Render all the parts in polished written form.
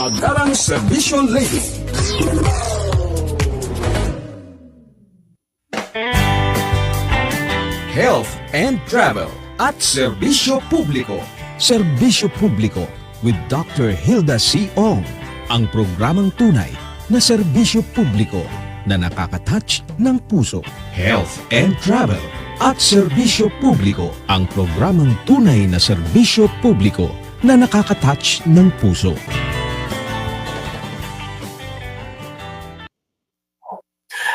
Agarang Serbisyo Lady. Health and Travel at Serbisyo Publiko. Serbisyo Publiko with Dr. Hilda C. Ong. Ang programang tunay na serbisyo publiko na nakaka-touch ng puso. Health and Travel at Serbisyo Publiko. Ang programang tunay na serbisyo publiko na nakaka-touch ng puso.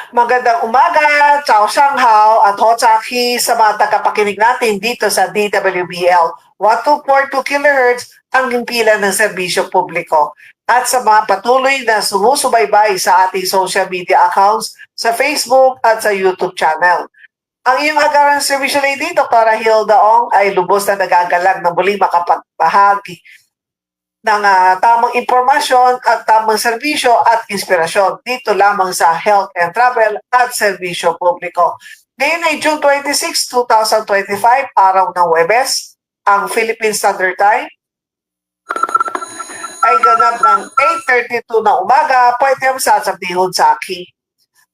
Magandang umaga, Ciao Shanghao at Hotsaki sa mga tagapakinig natin dito sa DWBL 1242 kHz ang himpilan ng serbisyo publiko at sa mga patuloy na sumusubaybay sa ating social media accounts sa Facebook at sa YouTube channel. Ang iyong agarang serbisyo lady, Dr. Hilda Ong, ay lubos na nagagalang na muli makapagbahagi ng tamang impormasyon at tamang serbisyo at inspirasyon dito lamang sa Health and Travel at Serbisyo Publiko. Ngayon ay June 26, 2025, araw ng Huwebes. Ang Philippine Standard Time ay ganap ng 8:32 na umaga. Pwede mo sasabihon sa akin.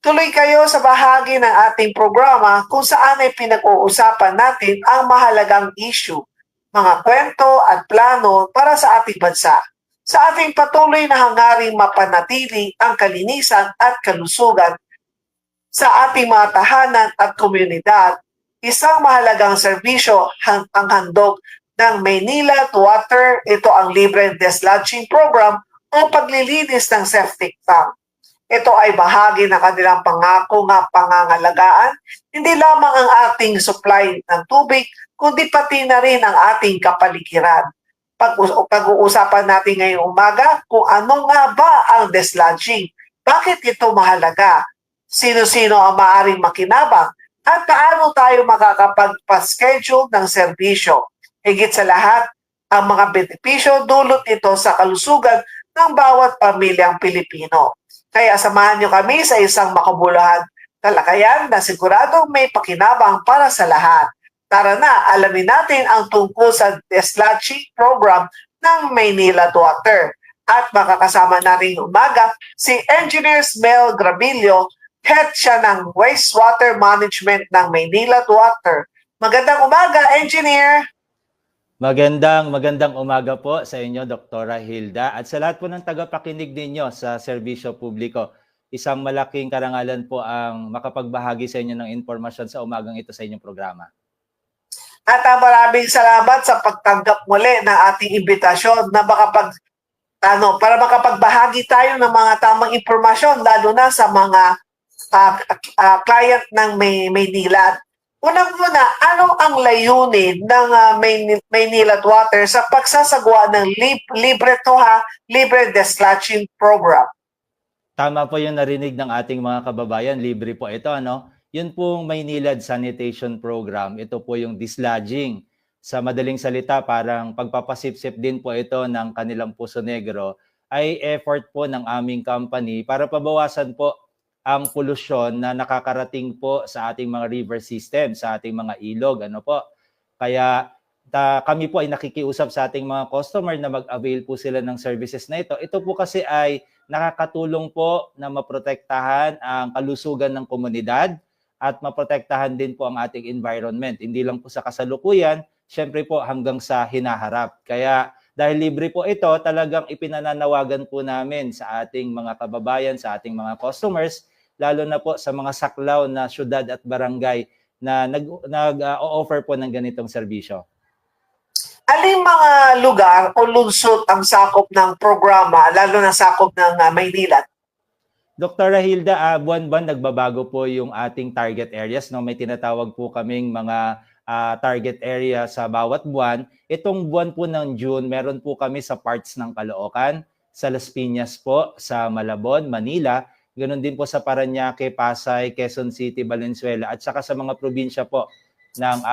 Tuloy kayo sa bahagi ng ating programa kung saan ay pinag-uusapan natin ang mahalagang issue, mga kwento at plano para sa ating bansa. Sa ating patuloy na hangaring mapanatili ang kalinisan at kalusugan sa ating mga tahanan at komunidad, isang mahalagang serbisyo ang handog ng Maynila to Water. Ito ang libre deslodging program o paglilinis ng septic tank. Ito ay bahagi ng kanilang pangako nga pangangalagaan, hindi lamang ang ating supply ng tubig, kundi pati na rin ang ating kapaligiran. Pag-uusapan natin ngayong umaga kung ano nga ba ang deslodging, bakit ito mahalaga, sino-sino ang maaaring makinabang, at paano tayo makakapag-schedule ng serbisyo. Higit sa lahat, ang mga benepisyo dulot ito sa kalusugan ng bawat pamilyang Pilipino. Kaya samahan niyo kami sa isang makabuluhan talakayan na siguradong may pakinabang para sa lahat. Tara na, alamin natin ang tungkol sa deslodging program ng Maynila to Water. At makakasama na rin umaga si Engineer Mel Grabillo, head siya ng Wastewater Management ng Maynila to Water. Magandang umaga, Engineer! Magandang umaga po sa inyo, Dr. Hilda, at sa lahat po ng tagapakinig ninyo sa serbisyo publiko. Isang malaking karangalan po ang makapagbahagi sa inyo ng informasyon sa umagang ito sa inyong programa. At maraming salamat sa pagtanggap muli ng ating imbitasyon na para makapagbahagi tayo ng mga tamang impormasyon, lalo na sa mga client ng Maynila. Unang-una, ano ang layunin ng Maynila to Water sa pagsasagawa ng libre deslodging program? Tama po yung narinig ng ating mga kababayan, libre po ito, ano? Yun pong Maynila Sanitation Program, ito po yung dislodging. Sa madaling salita, parang pagpapasipsip din po ito ng kanilang Puso Negro, ay effort po ng aming company para pabawasan po ang polusyon na nakakarating po sa ating mga river system, sa ating mga ilog, ano po. Kaya kami po ay nakikiusap sa ating mga customer na mag-avail po sila ng services na ito. Ito po kasi ay nakakatulong po na maprotektahan ang kalusugan ng komunidad at maprotektahan din po ang ating environment. Hindi lang po sa kasalukuyan, syempre po hanggang sa hinaharap. Kaya dahil libre po ito, talagang ipinananawagan po namin sa ating mga kababayan, sa ating mga customers, lalo na po sa mga saklaw na syudad at barangay na nag-o-offer po ng ganitong serbisyo. Aling mga lugar o lungsod ang sakop ng programa, lalo na sakop ng Maynila? Dr. Hilda, buwan-buwan nagbabago po yung ating target areas. No? May tinatawag po kaming mga target area sa bawat buwan. Itong buwan po ng June, meron po kami sa parts ng Caloocan, sa Las Piñas po, sa Malabon, Manila, ganoon din po sa Parañaque, Pasay, Quezon City, Valenzuela, at saka sa mga probinsya po ng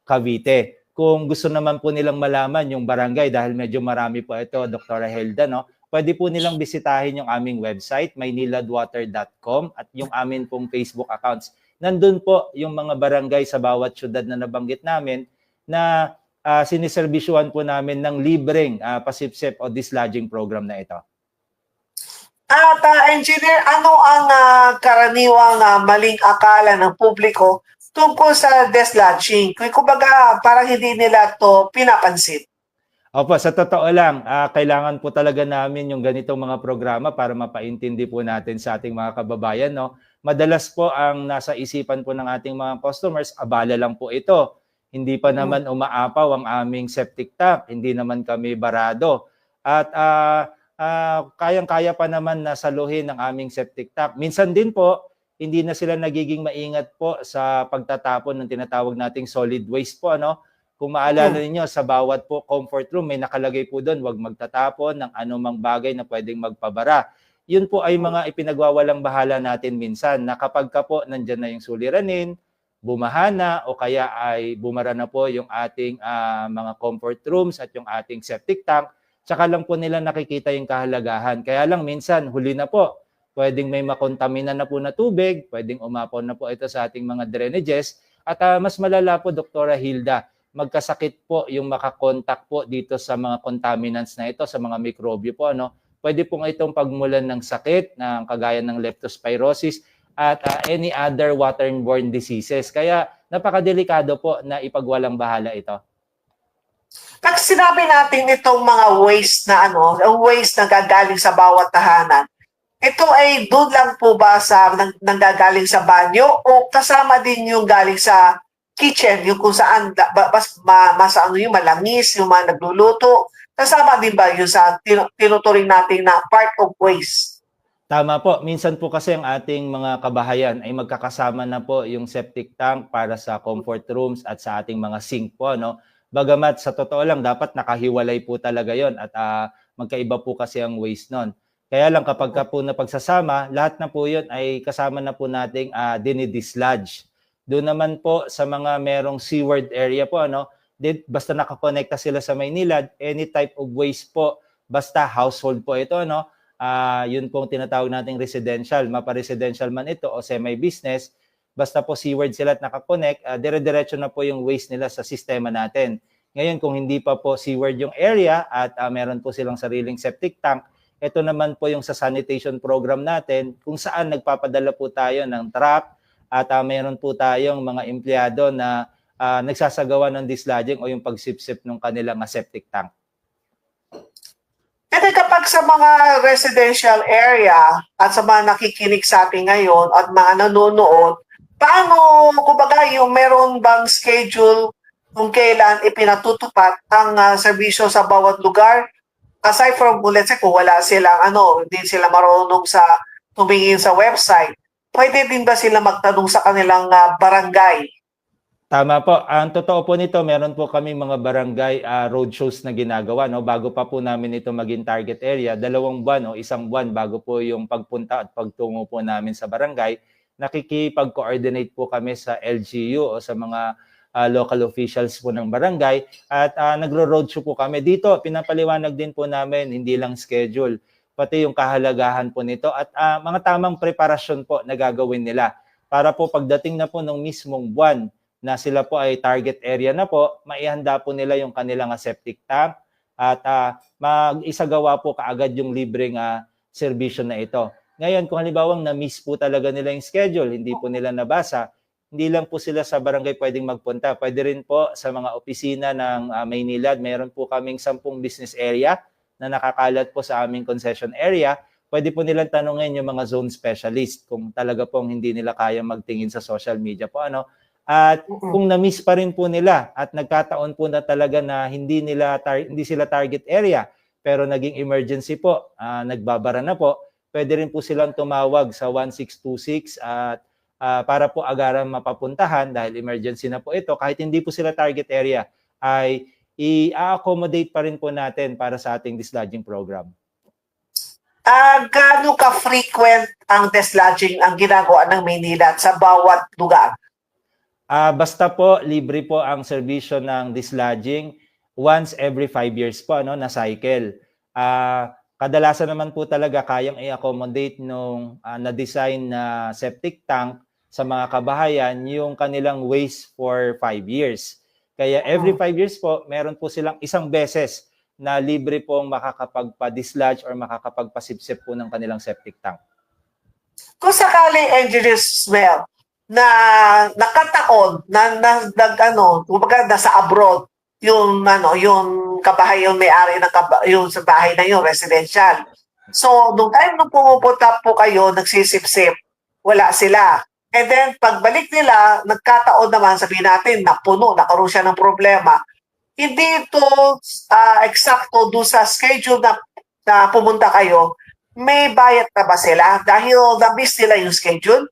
Cavite. Kung gusto naman po nilang malaman yung barangay, dahil medyo marami po ito, Dr. Hilda, no? Pwede po nilang bisitahin yung aming website, mayniladwater.com, at yung amin pong Facebook accounts. Nandun po yung mga barangay sa bawat syudad na nabanggit namin na siniserbisyuhan po namin ng libreng pasipsip o dislodging program na ito. At engineer, ano ang karaniwang maling akala ng publiko tungkol sa dislodging? Kumbaga, parang hindi nila to pinapansin. Opo, sa totoo lang, kailangan po talaga namin yung ganitong mga programa para mapaintindi po natin sa ating mga kababayan. No? Madalas po ang nasa isipan po ng ating mga customers, abala lang po ito. Hindi pa naman umaapaw ang aming septic tank, hindi naman kami barado. At kayang-kaya pa naman na saluhin ng aming septic tank. Minsan din po, hindi na sila nagiging maingat po sa pagtatapon ng tinatawag nating solid waste po. Ano? Kung maalala ninyo, sa bawat po comfort room, may nakalagay po doon, huwag magtatapon ng anumang bagay na pwedeng magpabara. Yun po ay mga ipinagwawalang bahala natin minsan na kapag ka po nandyan na yung suliranin, bumahana o kaya ay bumara na po yung ating mga comfort rooms at yung ating septic tank, tsaka lang po nila nakikita yung kahalagahan. Kaya lang minsan, huli na po, pwedeng may makontamina na po na tubig, pwedeng umapaw na po ito sa ating mga drainages, at mas malala po, Dr. Hilda, magkasakit po yung makakontak po dito sa mga contaminants na ito, sa mga mikrobyo po. Ano? Pwede pong itong pagmulan ng sakit, ng kagaya ng leptospirosis, at any other waterborne diseases. Kaya napakadelikado po na ipagwalang bahala ito. Pag sinabi natin itong mga waste na ang waste na gagaling sa bawat tahanan, ito ay doon lang po ba sa nanggagaling sa banyo o kasama din yung galing sa kitchen, yung kung saan yung malangis, yung mga nagluluto, kasama din ba yung sa tinuturing natin na part of waste? Tama po. Minsan po kasi ang ating mga kabahayan ay magkakasama na po yung septic tank para sa comfort rooms at sa ating mga sink po. No? Bagamat sa totoo lang, dapat nakahiwalay po talaga yon at magkaiba po kasi ang waste nun. Kaya lang kapag ka po napagsasama, lahat na po yun ay kasama na po nating dinidislodge. Doon naman po sa mga merong seaward area po, basta nakakonekta sila sa Maynilad, any type of waste po, basta household po ito, yun pong tinatawag nating residential, mapa-residential man ito o semi-business, basta po seaward sila at nakakonect, dire-diretso na po yung waste nila sa sistema natin. Ngayon, kung hindi pa po seaward yung area at meron po silang sariling septic tank, ito naman po yung sa sanitation program natin, kung saan nagpapadala po tayo ng truck at meron po tayong mga empleyado na nagsasagawa ng dislodging o yung pagsipsip ng kanilang septic tank. Kasi kapag sa mga residential area at sa mga nakikinig sa atin ngayon at mga nanonood, paano, kumbaga, yung meron bang schedule kung kailan ipinatutupad ang serbisyo sa bawat lugar? Aside from, let's say, kung wala silang, hindi sila marunong sa tumingin sa website, pwede din ba sila magtanong sa kanilang barangay? Tama po. Ang totoo po nito, meron po kami mga barangay roadshows na ginagawa. No? Bago pa po namin ito maging target area, 2 buwan o 1 buwan bago po yung pagpunta at pagtungo po namin sa barangay, nakikipag-coordinate po kami sa LGU o sa mga local officials po ng barangay at nagro-roadshow po kami. Dito, pinapaliwanag din po namin, hindi lang schedule, pati yung kahalagahan po nito at mga tamang preparasyon po na gagawin nila para po pagdating na po ng mismong buwan na sila po ay target area na po, maihanda po nila yung kanilang septic tank at mag-isagawa po kaagad yung libreng serbisyo na ito. Ngayon, kung halimbawang na-miss po talaga nila yung schedule, hindi po nila nabasa, hindi lang po sila sa barangay pwedeng magpunta. Pwede rin po sa mga opisina ng Maynilad, mayroon po kaming 10 business area na nakakalat po sa aming concession area. Pwede po nilang tanungin yung mga zone specialist kung talaga pong hindi nila kaya magtingin sa social media po. At kung na-miss pa rin po nila at nagkataon po na talaga na hindi sila target area pero naging emergency po, nagbabara na po, pwede rin po silang tumawag sa 1626 at para po agaran mapapuntahan dahil emergency na po ito. Kahit hindi po sila target area, ay i-accommodate pa rin po natin para sa ating dislodging program. Gaano ka-frequent ang dislodging ang ginagawa ng Maynila sa bawat lugar? Basta po, libre po ang serbisyo ng dislodging once every 5 years po, na cycle. Kadalasan naman po talaga kayang i-accommodate nung na-design na septic tank sa mga kabahayan yung kanilang waste for 5 years. Kaya every 5 years po, meron po silang isang beses na libre pong makakapagpa-dislodge or makakapagpasipsip po ng kanilang septic tank. Kung sakaling engineer smell na nakataon kumbaga nasa abroad yung kabahay, yung may-ari ng yung sa bahay na yung residential. So, nung time nung pumupunta po kayo, nagsisip-sip, wala sila. And then, pagbalik nila, nagkataon naman, sabihin natin, napuno, nakaroon siya ng problema. Hindi ito eksakto doon sa schedule na pumunta kayo. May bayad na ba sila? Dahil na-miss nila yung schedule?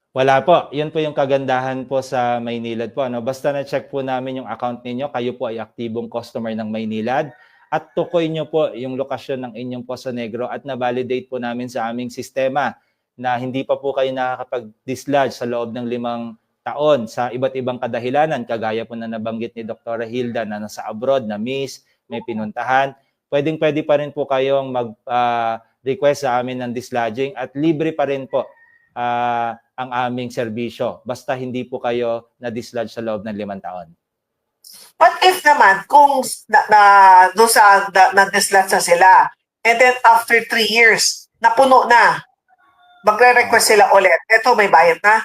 Wala po. Yun po yung kagandahan po sa Maynilad po. Basta na-check po namin yung account ninyo, kayo po ay aktibong customer ng Maynilad at tukoy nyo po yung lokasyon ng inyong Poso Negro at na-validate po namin sa aming sistema na hindi pa po kayo nakakapag-dislodge sa loob ng 5 taon sa iba't ibang kadahilanan, kagaya po na nabanggit ni Dr. Hilda na nasa abroad, na miss, may pinuntahan. Pwede pa rin po kayong mag-request sa amin ng dislodging at libre pa rin po ang aming serbisyo. Basta hindi po kayo na-dislodge sa loob ng 5 taon. But if naman, kung doon sa na-dislodge na sila, and then after 3 years, napuno na, magre-request sila ulit, eto may bayad na?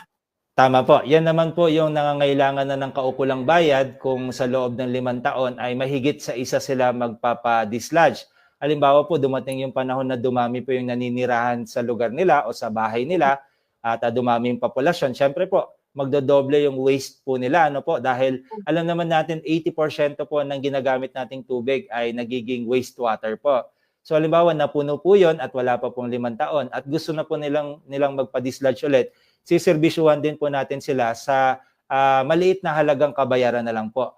Tama po. Yan naman po yung nangangailangan na ng kaukulang bayad kung sa loob ng 5 taon ay mahigit sa isa sila magpapa-dislodge. Halimbawa po, dumating yung panahon na dumami po yung naninirahan sa lugar nila o sa bahay nila at dumami yung populasyon. Siyempre po, magdodoble yung waste po nila. Dahil alam naman natin 80% po ng ginagamit nating tubig ay nagiging wastewater po. So halimbawa, napuno po yun at wala pa pong 5 taon at gusto na po nilang magpa-dislodge ulit, siserbisyuhan din po natin sila sa maliit na halagang kabayaran na lang po.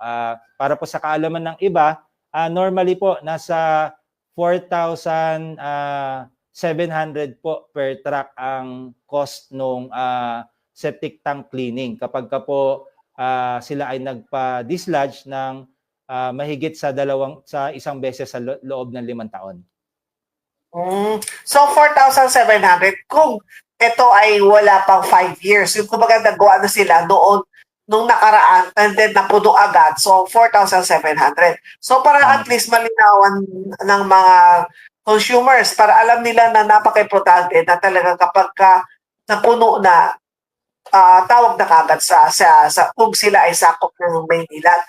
Para po sa kaalaman ng iba, normally po nasa 4,700 po per truck ang cost ng septic tank cleaning. Kapag po sila ay nagpa-dislodge ng mahigit sa isang beses sa loob ng 5 taon. So 4,700 kung ito ay wala pang 5 years. Yung kumbaga nagawa na sila nung nakaraan and then napuno agad. So 4,700. So para at least malinawan ng mga consumers, para alam nila na napaka-importante na talaga kapag napuno na, tawag na kagad sa kung sila ay sakop ng Maynilad.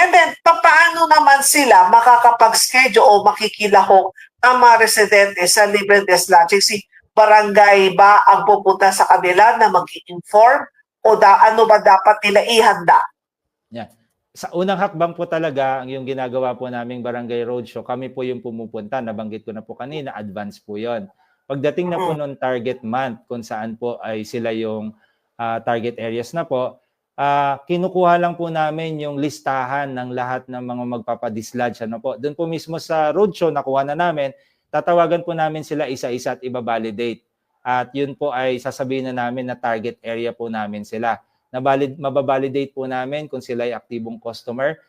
And then, paano naman sila makakapag-schedule o makikilahok ang mga residente sa libre dislodging? Si barangay ba ang pupunta sa kanila na mag-inform o ano ba dapat nila ihanda? Yeah. Sa unang hakbang po talaga, yung ginagawa po naming barangay roadshow, kami po yung pumupunta. Nabanggit ko na po kanina, advance po yon. Pagdating na po noong target month, kung saan po ay sila yung target areas na po, kinukuha lang po namin yung listahan ng lahat ng mga magpapadislodge. Doon po mismo sa roadshow, nakuha na namin, tatawagan po namin sila isa-isa at iba-validate. At yun po ay sasabihin na namin na target area po namin sila. Mababalidate po namin kung sila ay aktibong customer.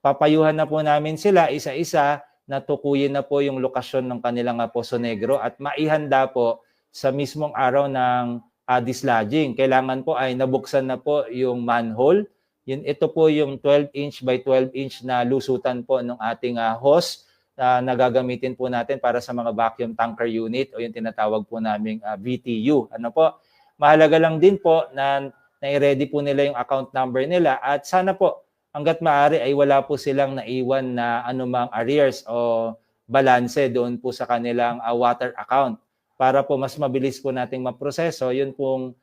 Papayuhan na po namin sila isa-isa na tukuyin na po yung lokasyon ng kanilang Poso Negro at maihanda po sa mismong araw ng dislodging. Kailangan po ay nabuksan na po yung manhole. Ito po yung 12-inch by 12-inch na lusutan po ng ating hose na gagamitin po natin para sa mga vacuum tanker unit o yung tinatawag po naming VTU. Mahalaga lang din po na i-ready po nila yung account number nila at sana po hanggat maaari ay wala po silang naiwan na anumang arrears o balanse doon po sa kanilang water account para po mas mabilis po nating maproseso yun pong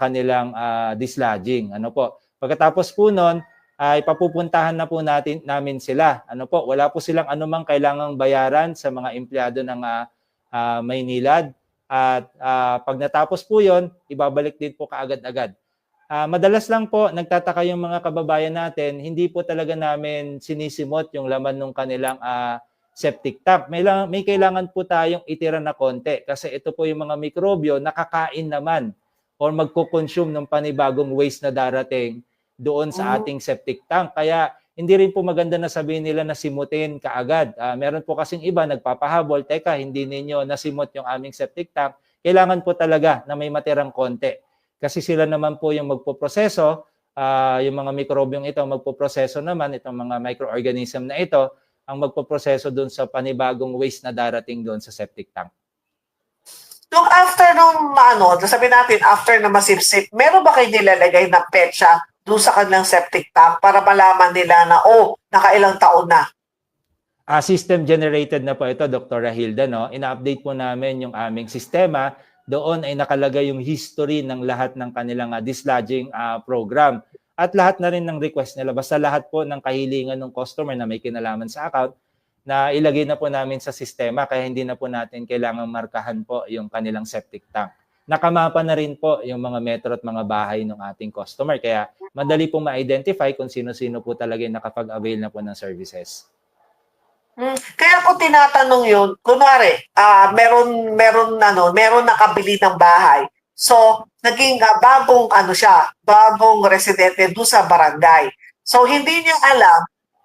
kanilang dislodging. Pagkatapos po nun, ay papupuntahan na po namin sila. Wala po silang anumang kailangang bayaran sa mga empleyado ng Maynilad. At pag natapos po yun, ibabalik din po kaagad-agad. Madalas lang po, nagtataka yung mga kababayan natin, hindi po talaga namin sinisimot yung laman ng kanilang septic tank. May kailangan po tayong itira na konti kasi ito po yung mga mikrobyo nakakain naman or magko-consume ng panibagong waste na darating doon sa ating septic tank. Kaya hindi rin po maganda na sabihin nila na simutin kaagad. Meron po kasing iba nagpapahabol, teka, hindi ninyo nasimot yung aming septic tank. Kailangan po talaga na may matirang konti. Kasi sila naman po yung magpoproseso yung mga mikrobyong ito magpoproseso naman, itong mga microorganism na ito, ang magpoproseso doon sa panibagong waste na darating doon sa septic tank. Nung after nung sabi natin after na masipsip, meron ba kayo nilalagay na petsa doon sa kanilang septic tank para malaman nila na nakailang taon na? System generated na po ito, Dr. Hilda, no? Ina-update po namin yung aming sistema. Doon ay nakalagay yung history ng lahat ng kanilang dislodging program. At lahat na rin ng request nila. Basta lahat po ng kahilingan ng customer na may kinalaman sa account, na ilagay na po namin sa sistema, kaya hindi na po natin kailangang markahan po yung kanilang septic tank. Nakamapa na rin po yung mga metro at mga bahay ng ating customer. Kaya madali pong ma-identify kung sino-sino po talaga yung nakapag-avail na po ng services. Kaya ko tinatanong yun, kunwari, meron nakabili ng bahay. So, naging bagong residente doon sa barangay. So, hindi niya alam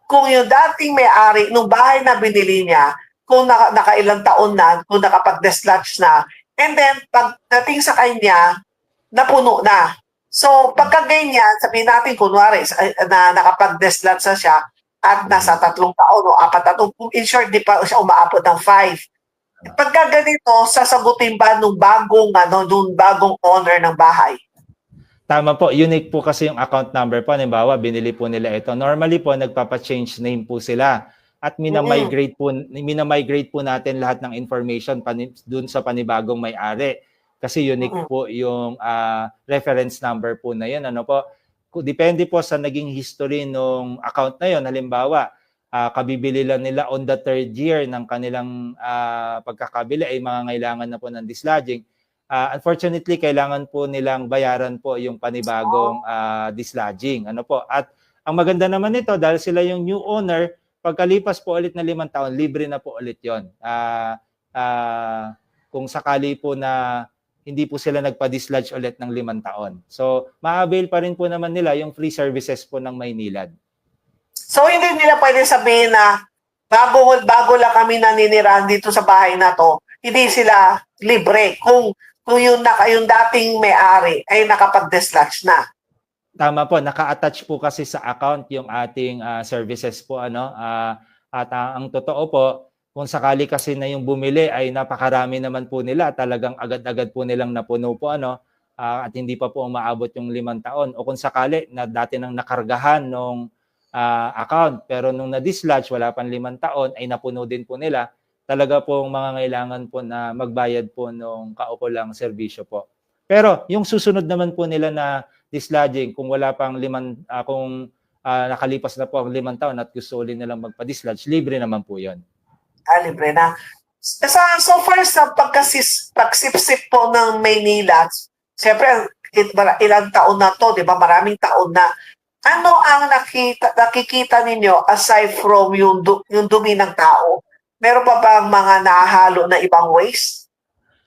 kung yung dating may-ari ng bahay na binili niya, kung nakailang taon na, kung nakapag-dislodge na, and then, pagdating sa kanya, napuno na. So, pagka ganyan, sabihin natin, kunwari, na nakapag-dislodge na siya, at nasa 3 taon o 4 taon, in short, di pa siya umaabot ng 5. Pagka ganito, sasagutin ba nung bagong owner ng bahay? Tama po, unique po kasi yung account number po. Halimbawa, binili po nila ito. Normally po, nagpapa-change name po sila. At minamigrate po natin lahat ng information dun sa panibagong may-ari. Kasi unique po yung reference number po na yun. Ano po? Depende po sa naging history ng account na yon. Halimbawa, kabibili lang nila on the 3rd year ng kanilang pagkakabili ay mangangailangan na po ng dislodging. Unfortunately, kailangan po nilang bayaran po yung panibagong dislodging. Ano po? At ang maganda naman nito, dahil sila yung new owner, pagkalipas po ulit na 5 taon, libre na po ulit yon. Kung sakali po na hindi po sila nagpa-dislodge ulit ng 5 taon. So, ma-avail pa rin po naman nila yung free services po ng Maynilad. So, hindi nila pwede sabihin na bago lang kami naninirahan dito sa bahay na to, hindi sila libre kung yung dating may-ari ay nakapag-dislodge na. Tama po, naka-attach po kasi sa account yung ating services po. At ang totoo po, kung sakali kasi na yung bumili ay napakarami naman po nila, talagang agad-agad po nilang napuno po at hindi pa po umaabot yung 5 taon. O kung sakali na dati nang nakargahan nung account pero nung na-dislodge wala pang 5 taon ay napuno din po nila, talaga pong mangangailangan po na magbayad po nung kaukulang serbisyo po. Pero yung susunod naman po nila na dislodging, kung wala pang nakalipas na po ang 5 taon at gusto ulit nilang magpa-dislodge, libre naman po yon. Libre na. So far sa pagsipsip po ng Maynila, siyempre ilang taon na to, di ba? Maraming taon na. Ano ang nakikita ninyo aside from yung dumi ng tao? Meron pa bang mga nahahalo na ibang waste?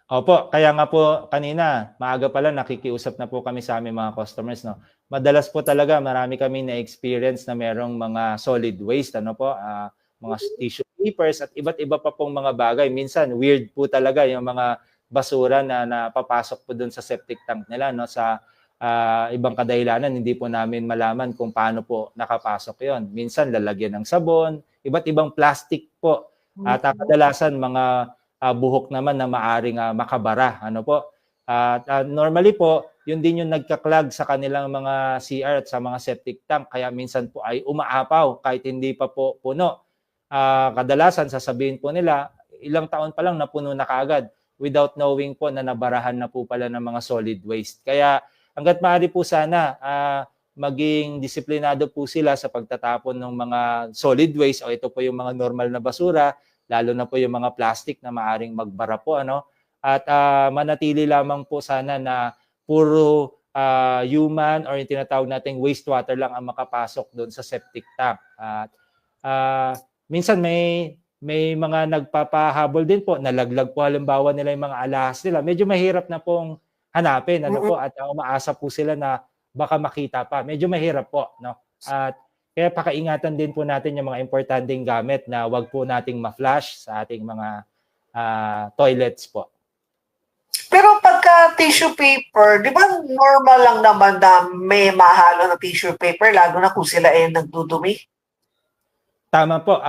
Opo, kaya nga po kanina, maaga pala nakikiusap na po kami sa aming mga customers. No? Madalas po talaga, marami kami na-experience na merong mga solid waste, mga tissue papers at iba't iba pa pong mga bagay. Minsan, weird po talaga yung mga basura na napapasok po dun sa septic tank nila. No? Sa ibang kadahilanan, hindi po namin malaman kung paano po nakapasok yon. Minsan, lalagyan ng sabon, iba't ibang plastic po. At kadalasan, mga buhok naman na maaring makabara. Normally po, yun din yung nagkaklag sa kanilang mga CR at sa mga septic tank. Kaya minsan po ay umaapaw kahit hindi pa po puno. Kadalasan sasabihin po nila, ilang taon pa lang napuno na kaagad without knowing po na nabarahan na po pala ng mga solid waste. Kaya hangga't maaari po sana maging disiplinado po sila sa pagtatapon ng mga solid waste o ito po yung mga normal na basura, lalo na po yung mga plastic na maaring magbara po. At manatili lamang po sana na puro human or yung tinatawag nating wastewater lang ang makapasok doon sa septic tank. At minsan may mga nagpapahabol din po, nalaglag po halimbawa nila yung mga alahas nila. Medyo mahirap na pong hanapin po at umaasa po sila na baka makita pa. Medyo mahirap po, no? At kaya pakaingatan din po natin yung mga importanteng gamit na wag po nating ma-flush sa ating mga toilets po. Pero pagka tissue paper, di ba normal lang naman na may mahalo na tissue paper, lalo na kung sila ay nagdudumi? Tama po.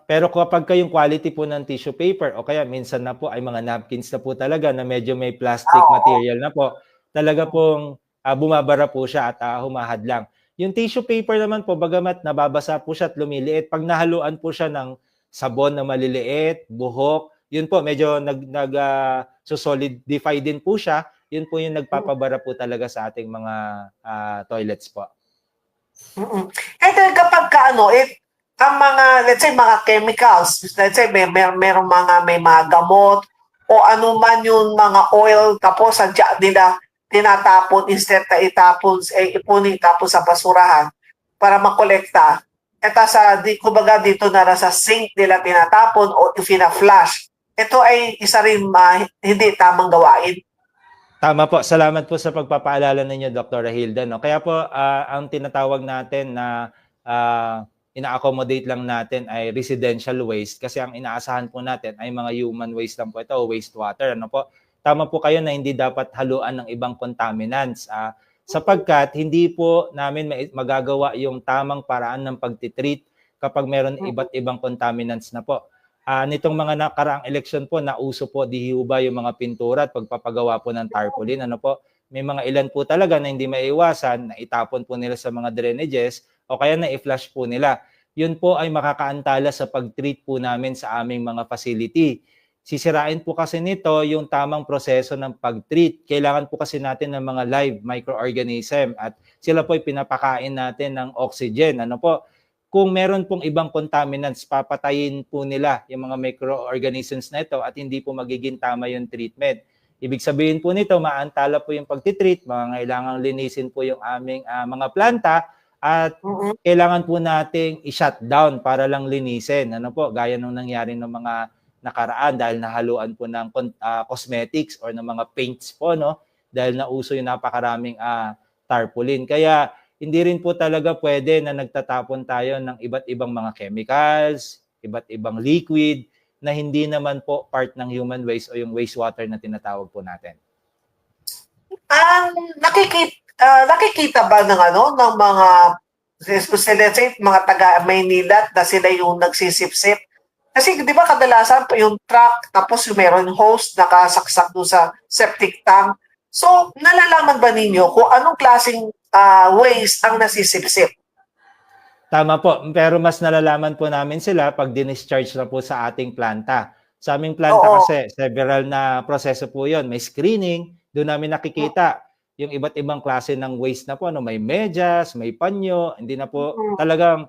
Pero kapag kayong quality po ng tissue paper o kaya minsan na po ay mga napkins na po talaga na medyo may plastic Oo. material na po, talaga pong bumabara po siya at humahadlang. Yung tissue paper naman po, bagamat nababasa po siya at lumiliit, pag nahaluan po siya ng sabon na maliliit, buhok, yun po, medyo solidify din po siya. Yun po yung nagpapabara po talaga sa ating mga toilets po. And then kapag ang mga, let's say, mga chemicals, let's say, merong may mga gamot, o ano man yung mga oil, tapos sadya nila tinatapon, instead na ipunin tapos sa basurahan para makolekta. Kumbaga dito na sa sink nila tinatapon o fina-flush. Ito ay isa rin hindi tamang gawain. Tama po. Salamat po sa pagpapaalala ninyo, Dr. Hilda. No? Kaya po, ang tinatawag natin na ina-accommodate lang natin ay residential waste kasi ang inaasahan po natin ay mga human waste lang po ito o wastewater. Ano po? Tama po kayo na hindi dapat haluan ng ibang contaminants sapagkat hindi po namin magagawa yung tamang paraan ng pagtitreat kapag meron iba't ibang contaminants na po. Nitong mga nakaraang eleksyon po, nauso po di ba yung mga pintura at pagpapagawa po ng tarpaulin. Ano po? May mga ilan po talaga na hindi maiiwasan na itapon po nila sa mga drainages o kaya na i-flush po nila. Yun po ay makakaantala sa pag-treat po namin sa aming mga facility. Sisirain po kasi nito yung tamang proseso ng pag-treat. Kailangan po kasi natin ng mga live microorganism at sila po ay pinapakain natin ng oxygen. Ano po? Kung meron pong ibang contaminants, papatayin po nila yung mga microorganisms na ito at hindi po magiging tama yung treatment. Ibig sabihin po nito, maantala po yung pagtitreat, kailangang linisin po yung aming mga planta at kailangan po nating i-shutdown para lang linisin. Ano po, gaya nung nangyari ng mga nakaraan dahil nahaluan po ng cosmetics or ng mga paints po, no? Dahil nauso yung napakaraming tarpaulin. Kaya hindi rin po talaga pwede na nagtatapon tayo ng iba't ibang mga chemicals, iba't ibang liquid na hindi naman po part ng human waste o yung wastewater na tinatawag po natin. Nakikita ba ng mga let's say, mga taga Maynila na sila yung nagsisipsip? Kasi di ba kadalasan yung truck tapos yung meron hose nakasaksak doon sa septic tank. So, nalalaman ba ninyo kung anong klaseng waste ang nasisipsip? Tama po, pero mas nalalaman po namin sila pag discharge na po sa ating planta. Sa aming planta kasi, several na proseso po yun. May screening, doon namin nakikita yung iba't ibang klase ng waste na po. May medyas, may panyo, hindi na po talagang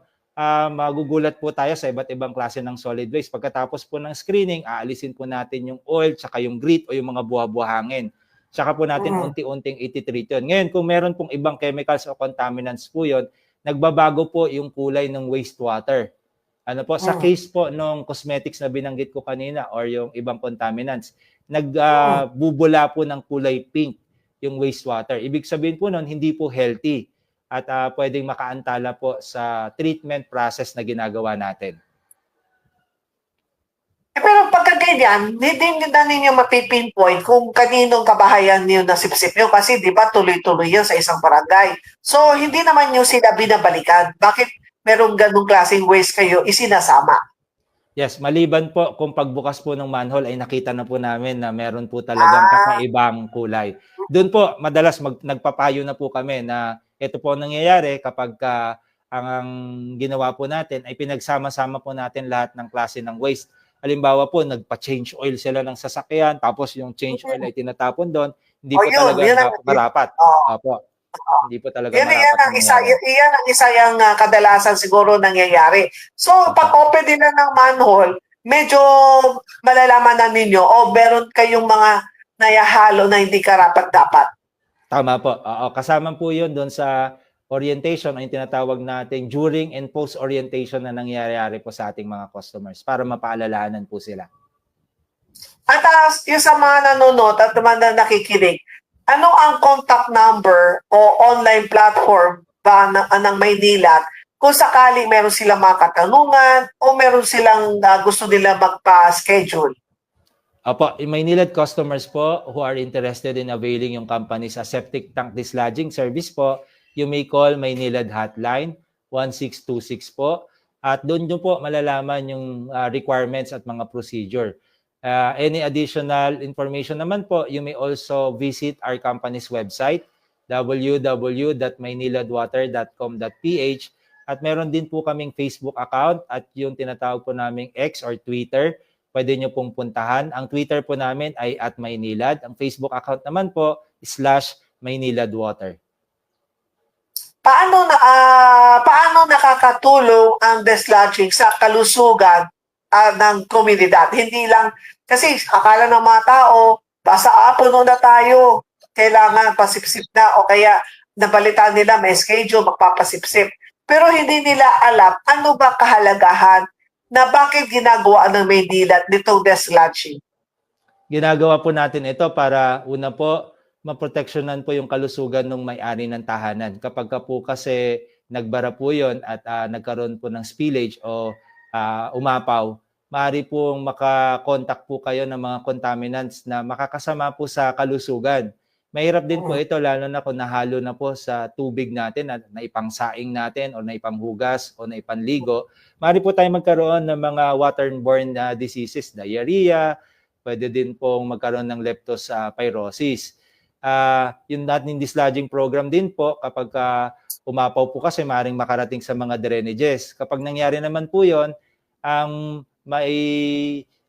magugulat po tayo sa iba't ibang klase ng solid waste. Pagkatapos po ng screening, aalisin po natin yung oil, tsaka yung grit o yung mga buha-buhangin. Tsaka po natin unti-unting ititreat yun. Ngayon, kung meron pong ibang chemicals o contaminants po yun, nagbabago po yung kulay ng wastewater. Ano po, sa case po ng cosmetics na binanggit ko kanina or yung ibang contaminants, nagbubula po ng kulay pink yung wastewater. Ibig sabihin po nun, hindi po healthy at pwedeng makaantala po sa treatment process na ginagawa natin. Pero pagka ganyan, hindi na ninyo mapipinpoint kung kaninong kabahayan niyo nasipsip nyo kasi di ba tuloy-tuloy yan sa isang barangay. So, hindi naman nyo sila binabalikan. Bakit merong ganung klaseng waste kayo isinasama? Yes, maliban po kung pagbukas po ng manhole ay nakita na po namin na meron po talagang kakaibang kulay. Doon po, madalas nagpapayo na po kami na ito po nangyayari kapag ang ginawa po natin ay pinagsama-sama po natin lahat ng klase ng waste. Halimbawa po, nagpa-change oil sila ng sasakyan, tapos yung change oil ay tinatapon doon, hindi po talaga marapat. Hindi po talaga marapat. Yan ang isa yung kadalasan siguro nangyayari. So, pag open nila ng manhole, medyo malalaman na ninyo o meron kayong mga nayahalo na hindi karapat-dapat. Tama po. Kasama po yun doon sa orientation o yung tinatawag natin during and post-orientation na nangyayari po sa ating mga customers para mapaalalahanan po sila. At yung sa mga nanonood at mga nakikinig, ano ang contact number o online platform ba ng Maynila kung sakali meron silang mga katanungan o meron silang gusto nila magpa-schedule? Opo, yung Maynilad customers po who are interested in availing yung company's septic tank dislodging service po, you may call Maynilad hotline 1626 po. At doon nyo po malalaman yung requirements at mga procedure. Any additional information naman po, you may also visit our company's website www.mayniladwater.com.ph at meron din po kaming Facebook account at yung tinatawag po naming X or Twitter. Pwede nyo pong puntahan. Ang Twitter po namin ay @Maynilad. Ang Facebook account naman po /Mayniladwater. Paano nakakatulong ang dislodging sa kalusugan ng komunidad? Hindi lang, kasi akala ng mga tao, basta puno na tayo, kailangan pasipsip na, o kaya nabalitaan nila may schedule, magpapasipsip. Pero hindi nila alam ano ba kahalagahan na bakit ginagawa ng Maynilad nitong dislodging. Ginagawa po natin ito para una po, maproteksyonan po yung kalusugan ng may-ari ng tahanan. Kapag po kasi nagbara po yun at nagkaroon po ng spillage o umapaw, maaari pong makakontak po kayo ng mga contaminants na makakasama po sa kalusugan. Mahirap din po ito lalo na kung nahalo na po sa tubig natin na naipangsaing natin o naipanghugas o naipanligo. Maaari po tayo magkaroon ng mga waterborne diseases, diarrhea, pwede din pong magkaroon ng leptospirosis. Yung natin dislodging program din po, kapag umapaw po kasi maaaring makarating sa mga drainages. Kapag nangyari naman po yon, ang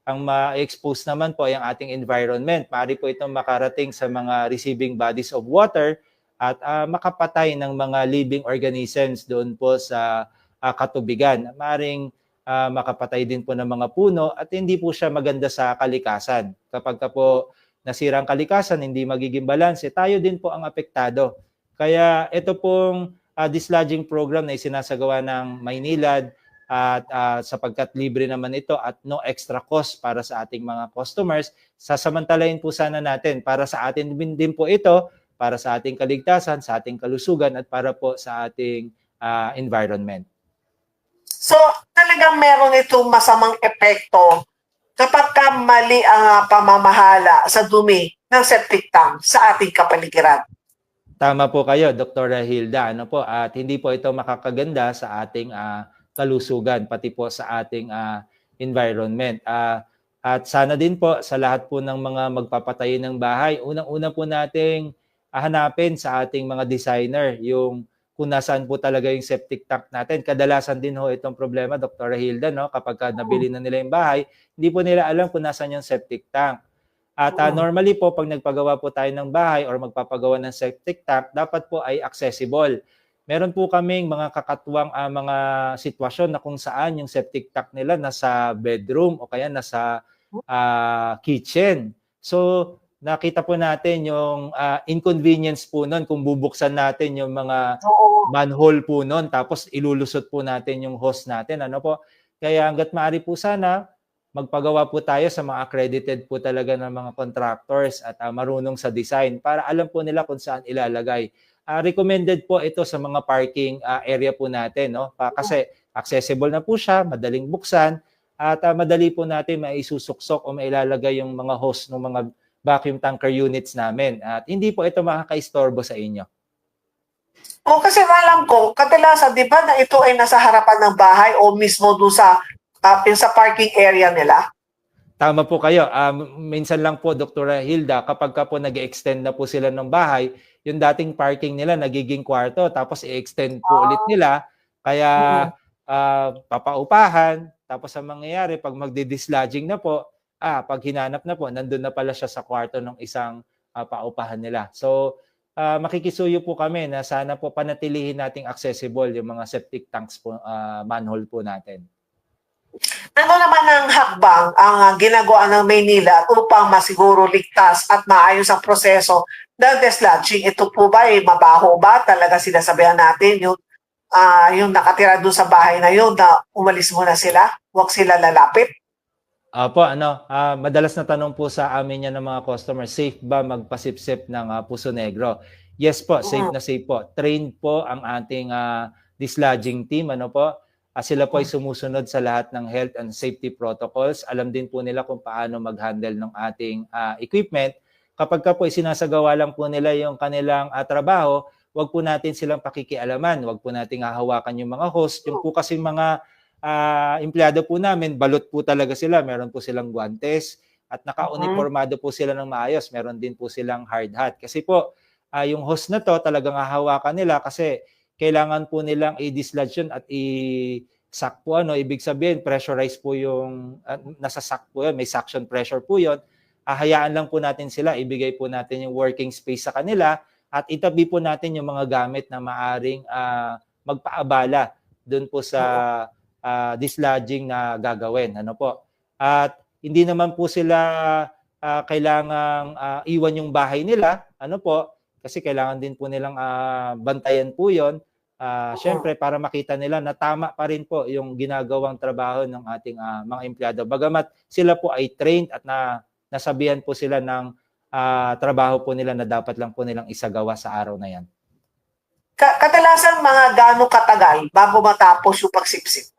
ma-expose naman po ay ang ating environment. Maaari po itong makarating sa mga receiving bodies of water at makapatay ng mga living organisms doon po sa katubigan. Maaring makapatay din po ng mga puno at hindi po siya maganda sa kalikasan. Kapag po nasira ang kalikasan, hindi magiging balanse, tayo din po ang apektado. Kaya ito pong dislodging program na isinasagawa ng Maynilad at sapagkat libre naman ito at no extra cost para sa ating mga customers, sasamantalahin po sana natin para sa atin din po ito, para sa ating kaligtasan, sa ating kalusugan at para po sa ating environment. So, talagang meron itong masamang epekto kapag mali ang pamamahala sa dumi ng septic tank sa ating kapaligiran. Tama po kayo, Dr. Hilda. At hindi po ito makakaganda sa ating kalusugan, pati po sa ating environment. At sana din po sa lahat po ng mga magpapatayo ng bahay, unang-una po nating hanapin sa ating mga designer yung kung nasaan po talaga yung septic tank natin. Kadalasan din ho itong problema, Dr. Hilda, kapag nabili na nila yung bahay, hindi po nila alam kung nasaan yung septic tank. At normally po, pag nagpagawa po tayo ng bahay or magpapagawa ng septic tank, dapat po ay accessible. Meron po kaming mga kakatuwang mga sitwasyon na kung saan yung septic tank nila nasa bedroom o kaya nasa kitchen. So, nakita po natin yung inconvenience po nun kung bubuksan natin yung mga manhole po nun tapos ilulusot po natin yung hose natin. Kaya hanggat maaari po sana, magpagawa po tayo sa mga accredited po talaga ng mga contractors at marunong sa design para alam po nila kung saan ilalagay. Recommended po ito sa mga parking area po natin, kasi accessible na po siya, madaling buksan, at madali po natin maisusuksok o mailalagay yung mga hose ng mga vacuum tanker units namin. At hindi po ito makakaistorbo sa inyo. O kasi alam ko, kadalasan, di ba, na ito ay nasa harapan ng bahay o mismo doon sa parking area nila? Tama po kayo. Minsan lang po, Dr. Hilda, kapag po nag-extend na po sila ng bahay, yung dating parking nila nagiging kwarto, tapos i-extend po ulit nila. Kaya papaupahan, tapos ang mangyayari, pag magdi-dislodging na po, pag hinanap na po, nandun na pala siya sa kwarto ng isang paupahan nila. So, makikisuyo po kami na sana po panatilihin nating accessible yung mga septic tanks po, manhole po natin. Ano naman ang hakbang ang ginagawa ng Maynilad upang masiguro ligtas at maayos ang proseso ng dislodging? Ito po ba ay mabaho ba? Talaga sinasabihan natin yung nakatira doon sa bahay na yun na umalis muna sila? Huwag sila lalapit? Opo, madalas na tanong po sa amin yan ng mga customers, safe ba magpasipsip ng Puso Negro? Yes po, safe na safe po. Trained po ang ating dislodging team, Sila po ay sumusunod sa lahat ng health and safety protocols. Alam din po nila kung paano mag-handle ng ating equipment. Kapag ka po sinasagawa lang po nila yung kanilang trabaho, wag po natin silang pakikialaman. Wag po nating hahawakan yung mga host. Yung po kasi mga empleyado po namin, balot po talaga sila. Meron po silang guantes at naka-uniformado po sila ng maayos. Meron din po silang hard hat. Kasi po, yung host na to talagang hahawakan nila kasi kailangan po nilang i-dislodge yun at i-suck po. Ibig sabihin, pressurize po yung, nasa suck po yun, may suction pressure po yun. Hayaan lang po natin sila, ibigay po natin yung working space sa kanila at itabi po natin yung mga gamit na maaring magpaabala dun po sa dislodging na gagawin. At hindi naman po sila kailangang iwan yung bahay nila. Kasi kailangan din po nilang bantayan po yun. Siyempre, para makita nila na tama pa rin po yung ginagawang trabaho ng ating mga empleyado. Bagamat sila po ay trained at nasabihan po sila ng trabaho po nila na dapat lang po nilang isagawa sa araw na yan. Kadalasan mga gaano katagal bago matapos yung pagsipsip?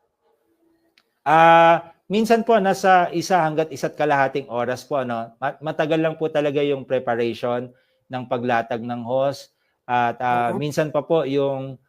Minsan po nasa 1 hanggat 1.5 oras po. Matagal lang po talaga yung preparation ng paglatag ng hose. At minsan pa po yung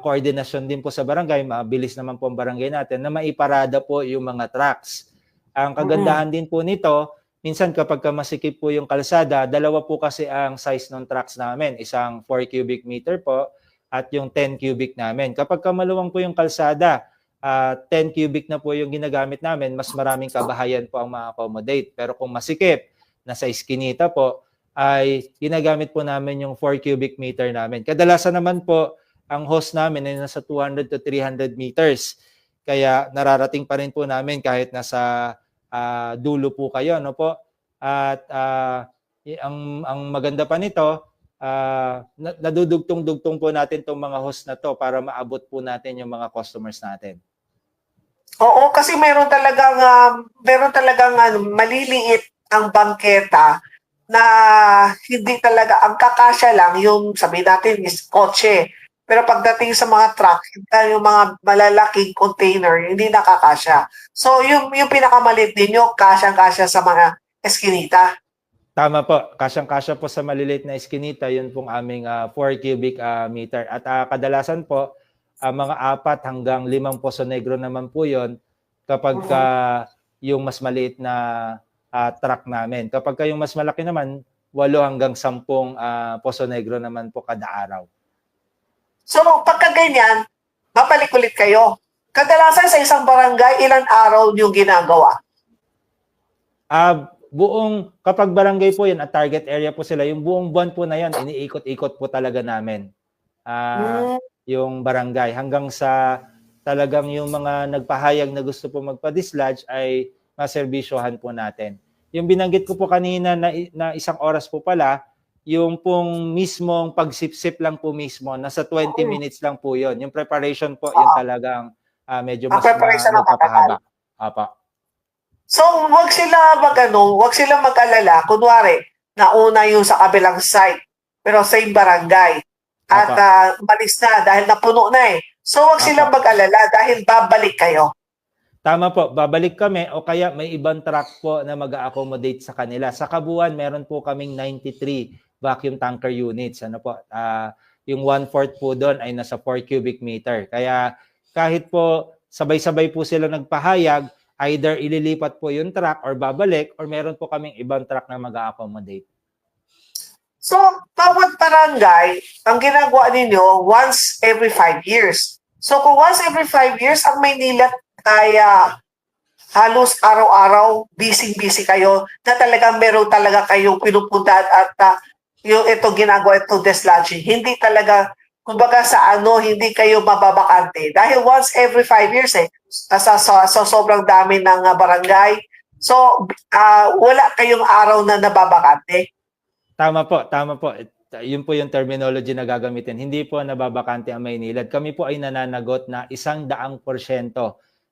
koordinasyon din po sa barangay, mabilis naman po ang barangay natin na maiparada po yung mga trucks. Ang kagandahan din po nito, minsan kapag masikip po yung kalsada, dalawa po kasi ang size ng trucks namin. Isang 4 cubic meter po at yung 10 cubic namin. Kapag maluwang po yung kalsada, 10 cubic na po yung ginagamit namin, mas maraming kabahayan po ang ma-accommodate. Pero kung masikip, nasa iskinita po, ay ginagamit po namin yung 4 cubic meter namin. Kadalasan naman po, ang hose namin ay nasa 200 to 300 meters. Kaya nararating pa rin po namin kahit nasa dulo po kayo. At ang maganda pa nito, nadudugtong-dugtong po natin itong mga hose na to para maabot po natin yung mga customers natin. Oo, kasi meron talagang maliliit ang bangketa na hindi talaga, ang kakasya lang yung sabihin natin is kotse. Pero pagdating sa mga truck, yung mga malalaking container, hindi nakakasya. So yung pinakamalit ninyo, kasyang-kasya sa mga eskinita. Tama po, kasyang-kasya po sa maliliit na eskinita, yun pong aming 4 cubic meter. At kadalasan po, mga 4 hanggang 5 Poso Negro naman po yun kapag yung mas maliit na truck namin. Kapag yung mas malaki naman, 8 hanggang 10 Poso Negro naman po kada araw. So pagka ganyan, mabalik ulit kayo. Kadalasan sa isang barangay, ilang araw yung ginagawa? Kapag barangay po yan at target area po sila, yung buong buwan po na yan, iniikot-ikot po talaga namin. Yung barangay hanggang sa talagang yung mga nagpahayag na gusto po magpa-dislodge ay maserbisyohan po natin. Yung binanggit ko po kanina na 1 oras po pala, yung pong mismong pagsipsip lang po mismo, nasa 20 minutes lang po yun. Yung preparation po, yung talagang medyo mas mapapahaba. So, wag sila mag-alala. Kunwari, nauna yung sa kabilang site, pero same barangay. At malis na dahil napuno na eh. So, wag silang mag-alala dahil babalik kayo. Tama po, babalik kami o kaya may ibang truck po na mag-accommodate sa kanila. Sa Kabuuan, meron po kaming 93 vacuum tanker units. Yung 1/4 po doon ay nasa 4 cubic meter. Kaya kahit po sabay-sabay po sila nagpahayag, either ililipat po yung truck or babalik or meron po kaming ibang truck na mag-accommodate. So, bawat barangay, ang ginagawa ninyo once every 5 years. So, kung once every 5 years, ang Maynila ay halos araw-araw, busy-busy kayo, na talagang meron talaga kayong pinupuntahan at yung ginagawa itong dislodging. Hindi talaga, kumbaga hindi kayo mababakante. Dahil once every 5 years sa sobrang dami ng barangay. So, wala kayong araw na nababakante. Tama po. Yun po yung terminology na gagamitin. Hindi po nababakante ang Maynilad. Kami po ay nananagot na 100%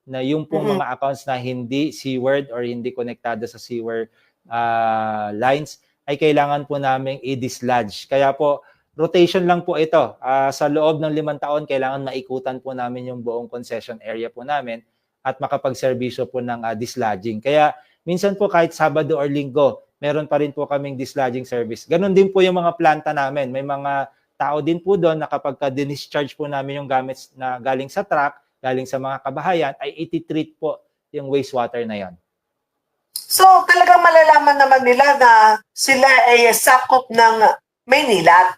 na yung pong mga accounts na hindi seaward or hindi konektado sa seaward lines ay kailangan po namin i-dislodge. Kaya po, rotation lang po ito. Sa loob ng 5 taon, kailangan maikutan po namin yung buong concession area po namin at makapagserbisyo po ng dislodging. Kaya minsan po kahit Sabado or Linggo, meron pa rin po kaming dislodging service. Ganon din po yung mga planta namin. May mga tao din po doon na kapag discharge po namin yung gamit na galing sa truck, galing sa mga kabahayan, ay iti-treat po yung wastewater na yon. So, talagang malalaman naman nila na sila ay sakop ng Maynilad.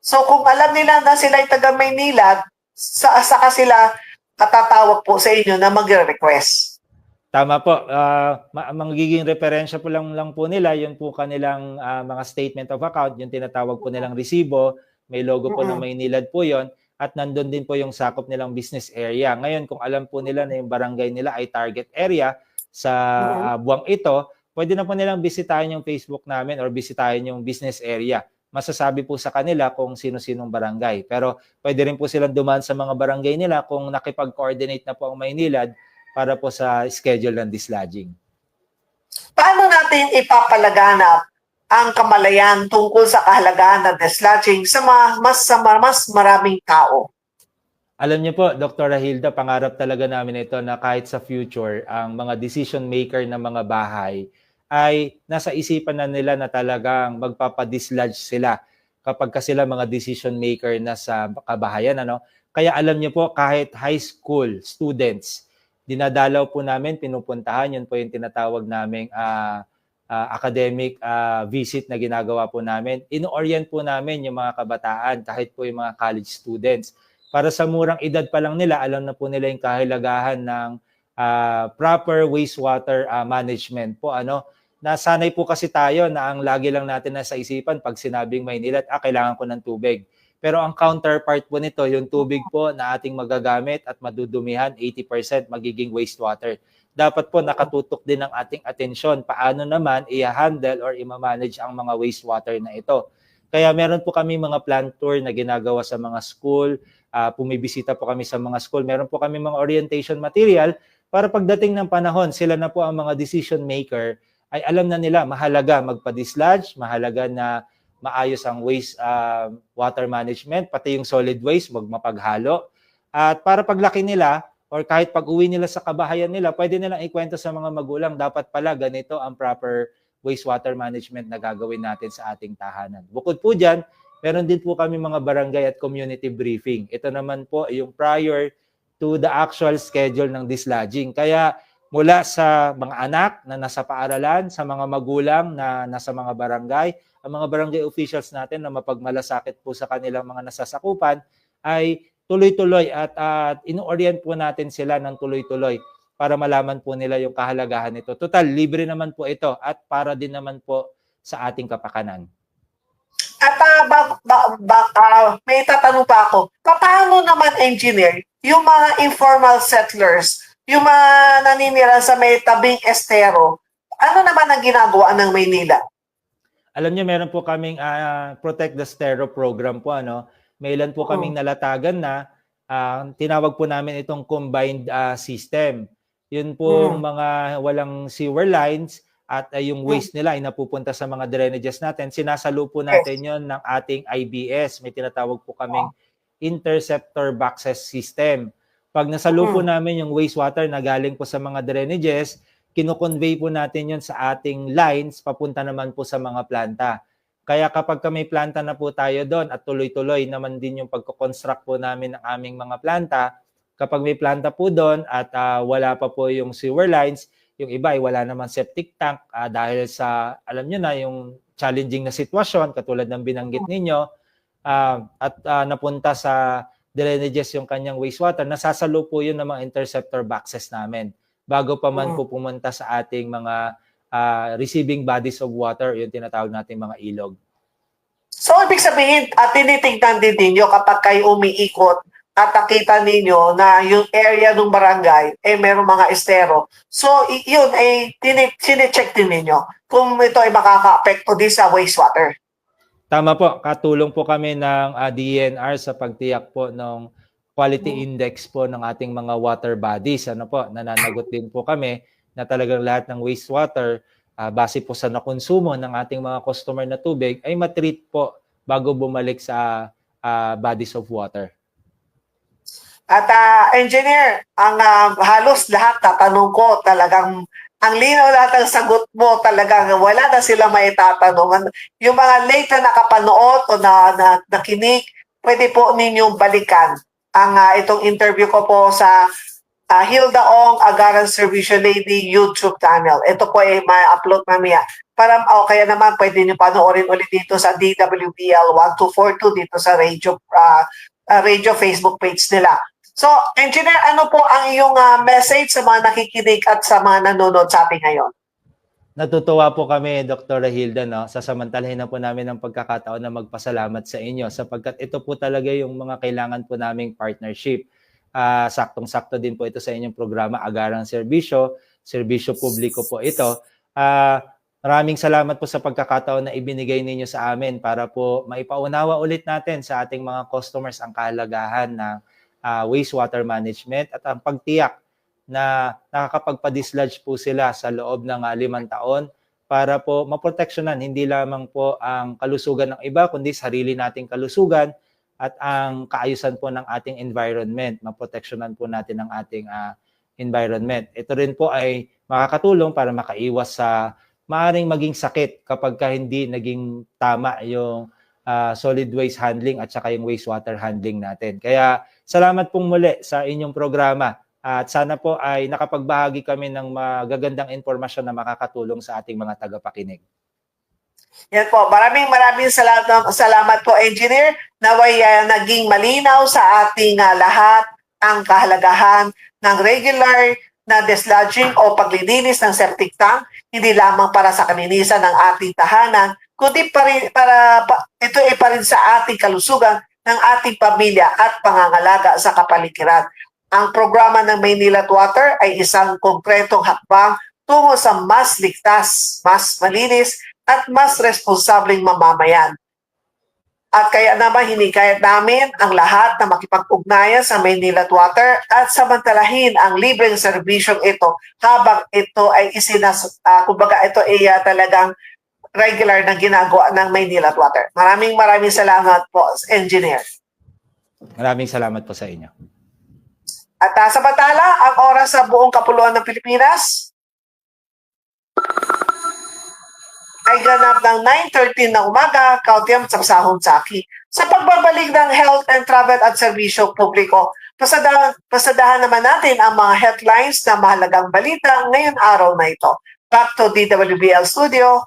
So, kung alam nila na sila ay taga Maynilad, saka sila katatawag po sa inyo na magre-request. Tama po. Magiging referensya po lang po nila, yun po kanilang mga statement of account, yung tinatawag po nilang resibo, may logo po ng Maynilad po yon, at nandun din po yung sakop nilang business area. Ngayon, kung alam po nila na yung barangay nila ay target area sa buwang ito, pwede na po nilang bisitahin yung Facebook namin or bisitahin yung business area. Masasabi po sa kanila kung sino-sinong barangay. Pero pwede rin po silang dumaan sa mga barangay nila kung nakipag-coordinate na po ang Maynilad para po sa schedule ng dislodging. Paano natin ipapalaganap ang kamalayan tungkol sa kahalagahan ng dislodging sa mas maraming tao? Alam niyo po, Dr. Hilda, pangarap talaga namin ito na kahit sa future, ang mga decision maker ng mga bahay ay nasa isipan na nila na talagang magpapadislodge sila kapag sila mga decision maker na sa kabahayan. Kaya alam niyo po, kahit high school students, dinadalaw po namin, pinupuntahan, yun po yung tinatawag naming academic visit na ginagawa po namin. Ino-orient po namin yung mga kabataan, kahit po yung mga college students. Para sa murang edad pa lang nila, alam na po nila yung kahalagahan ng proper wastewater management po. Nasanay po kasi tayo na ang lagi lang natin nasa isipan pag sinabing Maynilad, kailangan ko ng tubig. Pero ang counterpart po nito, yung tubig po na ating magagamit at madudumihan, 80% magiging wastewater. Dapat po nakatutok din ang ating atensyon paano naman i-handle or i-manage ang mga wastewater na ito. Kaya meron po kami mga plant tour na ginagawa sa mga school, pumibisita po kami sa mga school, meron po kami mga orientation material para pagdating ng panahon, sila na po ang mga decision maker, ay alam na nila mahalaga magpa-dislodge, mahalaga na maayos ang waste water management, pati yung solid waste, wag mapaghalo. At para paglaki nila, or kahit pag-uwi nila sa kabahayan nila, pwede nilang ikwento sa mga magulang, dapat pala ganito ang proper wastewater management na gagawin natin sa ating tahanan. Bukod po dyan, meron din po kami mga barangay at community briefing. Ito naman po yung prior to the actual schedule ng dislodging. Kaya mula sa mga anak na nasa paaralan, sa mga magulang na nasa mga barangay, ang mga barangay officials natin na mapagmalasakit po sa kanilang mga nasasakupan ay tuloy-tuloy at ino-orient po natin sila ng tuloy-tuloy para malaman po nila yung kahalagahan nito. Total, libre naman po ito at para din naman po sa ating kapakanan. At may tatanong pa ako, paano naman engineer yung mga informal settlers, yung mga naninira sa may tabing estero, ano naman ang ginagawa ng Maynila? Alam niyo, meron po kaming Protect the Estero program po. May ilan po kaming nalatagan na tinawag po namin itong combined system. Yun po mga walang sewer lines at yung waste nila ay napupunta sa mga drainages natin. Sinasalo po natin yon ng ating IBS. May tinatawag po kaming interceptor boxes system. Pag nasalo po namin yung wastewater na galing po sa mga drainages, kino-convey po natin yon sa ating lines papunta naman po sa mga planta. Kaya kapag may planta na po tayo doon at tuloy-tuloy naman din yung pagko-construct po namin ng aming mga planta, kapag may planta po doon at wala pa po yung sewer lines, yung iba ay wala naman septic tank dahil sa, alam nyo na, yung challenging na sitwasyon, katulad ng binanggit ninyo, at napunta sa drainages yung kanyang wastewater, nasasalo po yun ng mga interceptor boxes namin bago pa man po pumunta sa ating mga receiving bodies of water, yung tinatawag natin mga ilog. So, ibig sabihin, tinitingnan din ninyo kapag kayo umiikot at nakita ninyo na yung area ng barangay mayroong mga estero. So, yun ay sine-check din ninyo kung ito ay makaka-apekto din sa wastewater. Tama po, katulong po kami ng DENR sa pagtiyak po ng quality index po ng ating mga water bodies. Nananagot din po kami na talagang lahat ng wastewater, base po sa nakonsumo ng ating mga customer na tubig, ay matreat po bago bumalik sa bodies of water. At engineer, ang halos lahat tatanong ko talagang ang linaw lahat ng sagot mo, talagang wala na sila maitatanong. Yung mga late na nakapanood o nakinig, pwede po ninyong balikan ang itong interview ko po sa Hilda Ong Agaran Servicio Lady YouTube channel. Ito po ay ma-upload mamaya. Para kaya naman pwede niyo panoorin ulit dito sa DWBL 1242 dito sa radio Facebook page nila. So, engineer, ano po ang iyong message sa mga nakikinig at sa mga nanonood sa atin ngayon? Natutuwa po kami, Dr. Hilda, no? Sasamantalahin na po namin ang pagkakataon na magpasalamat sa inyo sapagkat ito po talaga yung mga kailangan po naming partnership. Saktong-sakto din po ito sa inyong programa, Agarang Serbisyo, Serbisyo Publiko po ito. Maraming salamat po sa pagkakataon na ibinigay ninyo sa amin para po maipaunawa ulit natin sa ating mga customers ang kahalagahan ng wastewater management at ang pagtiyak na nakakapagpa-dislodge po sila sa loob ng 5 taon para po maproteksyonan hindi lamang po ang kalusugan ng iba kundi sarili nating kalusugan at ang kaayusan po ng ating environment. Maproteksyonan po natin ang ating environment. Ito rin po ay makakatulong para makaiwas sa maaaring maging sakit kapag hindi naging tama yung solid waste handling at saka yung wastewater handling natin. Kaya salamat pong muli sa inyong programa at sana po ay nakapagbahagi kami ng magagandang impormasyon na makakatulong sa ating mga tagapakinig. Yan po, maraming salamat po, engineer, naway naging malinaw sa ating lahat ang kahalagahan ng regular na dislodging o paglilinis ng septic tank, hindi lamang para sa kalinisan ng ating tahanan, kundi ito ay pa rin sa ating kalusugan ng ating pamilya at pangangalaga sa kapaligiran. Ang programa ng Maynila at Water ay isang konkretong hakbang tungo sa mas ligtas, mas malinis at mas responsableng mamamayan. At kaya naman hinikayat namin ang lahat na makipag-ugnayan sa Maynila at Water at samantalahin ang libreng serbisyong ito habang ito ay kumbaga ito ay talagang regular na ginagawa ng Maynila at Water. Maraming salamat po, engineer. Maraming salamat po sa inyo. At samantala, ang oras sa buong kapuluan ng Pilipinas ay ganap ng 9:13 ng umaga, kautyam sa Sahong Saki. Sa pagbabalik ng health and travel at serbisyo publiko, pasadahan naman natin ang mga headlines na mahalagang balita ngayon araw na ito. Back to DWBL Studio.